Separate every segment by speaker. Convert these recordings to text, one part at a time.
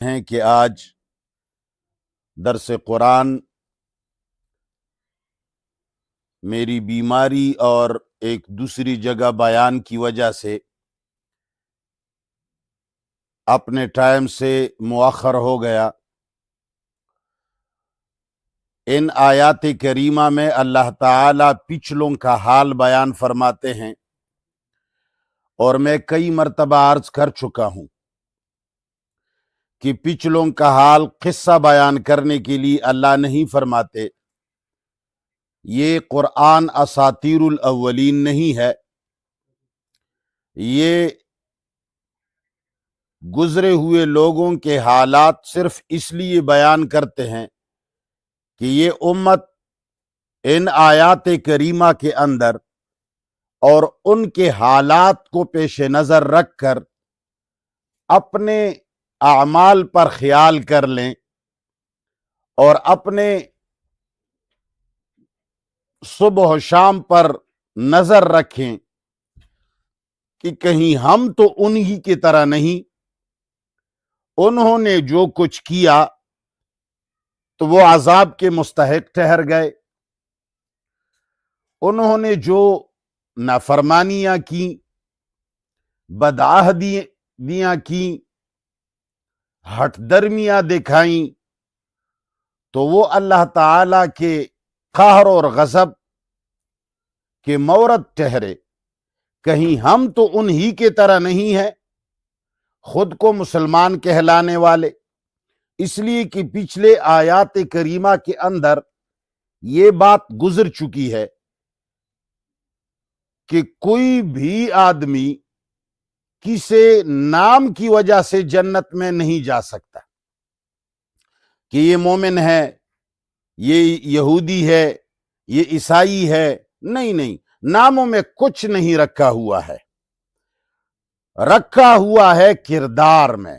Speaker 1: ہیں کہ آج درس قرآن میری بیماری اور ایک دوسری جگہ بیان کی وجہ سے اپنے ٹائم سے مؤخر ہو گیا۔ ان آیات کریمہ میں اللہ تعالیٰ پچھلوں کا حال بیان فرماتے ہیں، اور میں کئی مرتبہ عرض کر چکا ہوں کہ پچھلوں کا حال قصہ بیان کرنے کے لیے اللہ نہیں فرماتے۔ یہ قرآن اساطیر الاولین نہیں ہے، یہ گزرے ہوئے لوگوں کے حالات صرف اس لیے بیان کرتے ہیں کہ یہ امت ان آیات کریمہ کے اندر اور ان کے حالات کو پیش نظر رکھ کر اپنے اعمال پر خیال کر لیں اور اپنے صبح و شام پر نظر رکھیں کہ کہیں ہم تو انہی کی طرح نہیں، انہوں نے جو کچھ کیا تو وہ عذاب کے مستحق ٹھہر گئے، انہوں نے جو نافرمانیاں کی، بدعہدیاں کی، ہٹ درمیاں دکھائیں، تو وہ اللہ تعالی کے قہر اور غضب کے مورد ٹھہرے۔ کہیں ہم تو انہی کے طرح نہیں ہیں، خود کو مسلمان کہلانے والے، اس لیے کہ پچھلے آیات کریمہ کے اندر یہ بات گزر چکی ہے کہ کوئی بھی آدمی کسی نام کی وجہ سے جنت میں نہیں جا سکتا، کہ یہ مومن ہے، یہ یہودی ہے، یہ عیسائی ہے، نہیں، ناموں میں کچھ نہیں رکھا ہوا ہے، رکھا ہوا ہے کردار میں۔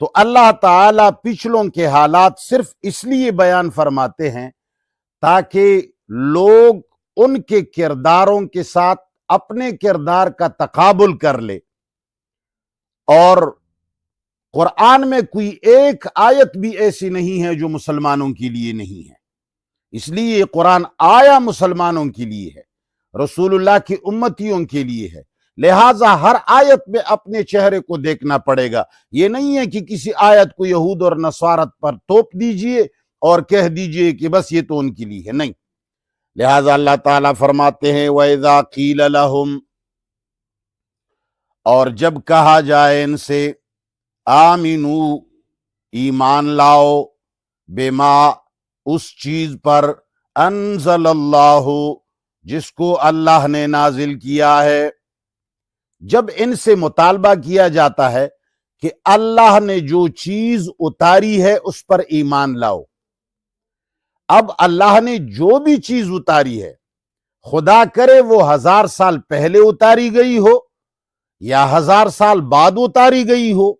Speaker 1: تو اللہ تعالیٰ پچھلوں کے حالات صرف اس لیے بیان فرماتے ہیں تاکہ لوگ ان کے کرداروں کے ساتھ اپنے کردار کا تقابل کر لے، اور قرآن میں کوئی ایک آیت بھی ایسی نہیں ہے جو مسلمانوں کے لیے نہیں ہے، اس لیے یہ قرآن آیا مسلمانوں کے لیے ہے، رسول اللہ کی امتیوں کے لیے ہے، لہٰذا ہر آیت میں اپنے چہرے کو دیکھنا پڑے گا۔ یہ نہیں ہے کہ کسی آیت کو یہود اور نصارت پر توپ دیجئے اور کہہ دیجئے کہ بس یہ تو ان کے لیے ہے، نہیں۔ لہٰذا اللہ تعالیٰ فرماتے ہیں وَإِذَا قِيلَ لَهُمْ، اور جب کہا جائے ان سے آمنو، ایمان لاؤ، بما، اس چیز پر، انزل اللہ، جس کو اللہ نے نازل کیا ہے۔ جب ان سے مطالبہ کیا جاتا ہے کہ اللہ نے جو چیز اتاری ہے اس پر ایمان لاؤ، اب اللہ نے جو بھی چیز اتاری ہے، خدا کرے وہ 1000 سال پہلے اتاری گئی ہو یا 1000 سال بعد اتاری گئی ہو،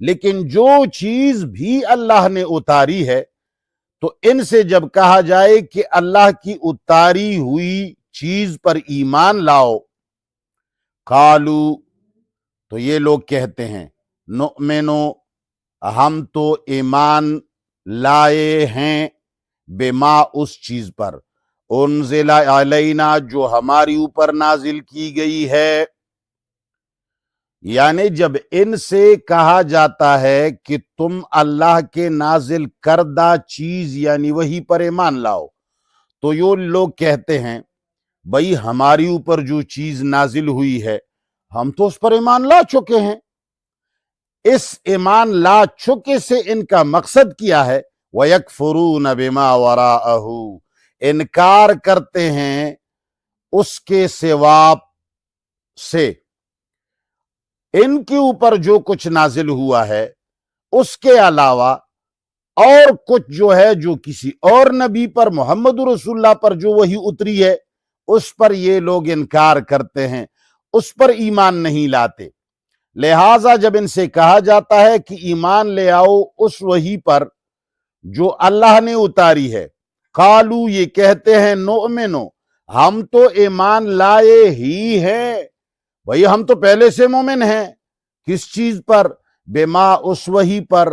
Speaker 1: لیکن جو چیز بھی اللہ نے اتاری ہے، تو ان سے جب کہا جائے کہ اللہ کی اتاری ہوئی چیز پر ایمان لاؤ، قالو، تو یہ لوگ کہتے ہیں نؤمنو، ہم تو ایمان لائے ہیں، بما، اس چیز پر، انزل علینا، جو ہماری اوپر نازل کی گئی ہے۔ یعنی جب ان سے کہا جاتا ہے کہ تم اللہ کے نازل کردہ چیز یعنی وہی پر ایمان لاؤ، تو یہ لوگ کہتے ہیں بھئی ہماری اوپر جو چیز نازل ہوئی ہے ہم تو اس پر ایمان لا چکے ہیں۔ اس ایمان لا چکے سے ان کا مقصد کیا ہے؟ وَيَكْفُرُونَ بِمَا وَرَاءَهُ، انکار کرتے ہیں اس کے سوا سے، ان کے اوپر جو کچھ نازل ہوا ہے اس کے علاوہ اور کچھ جو ہے، جو کسی اور نبی پر، محمد رسول اللہ پر جو وہی اتری ہے اس پر یہ لوگ انکار کرتے ہیں، اس پر ایمان نہیں لاتے۔ لہٰذا جب ان سے کہا جاتا ہے کہ ایمان لے آؤ اس وحی پر جو اللہ نے اتاری ہے، قالو، یہ کہتے ہیں نؤمنو، ہم تو ایمان لائے ہی ہیں، بھئی ہم تو پہلے سے مومن ہیں، کس چیز پر؟ بما، اس وحی پر،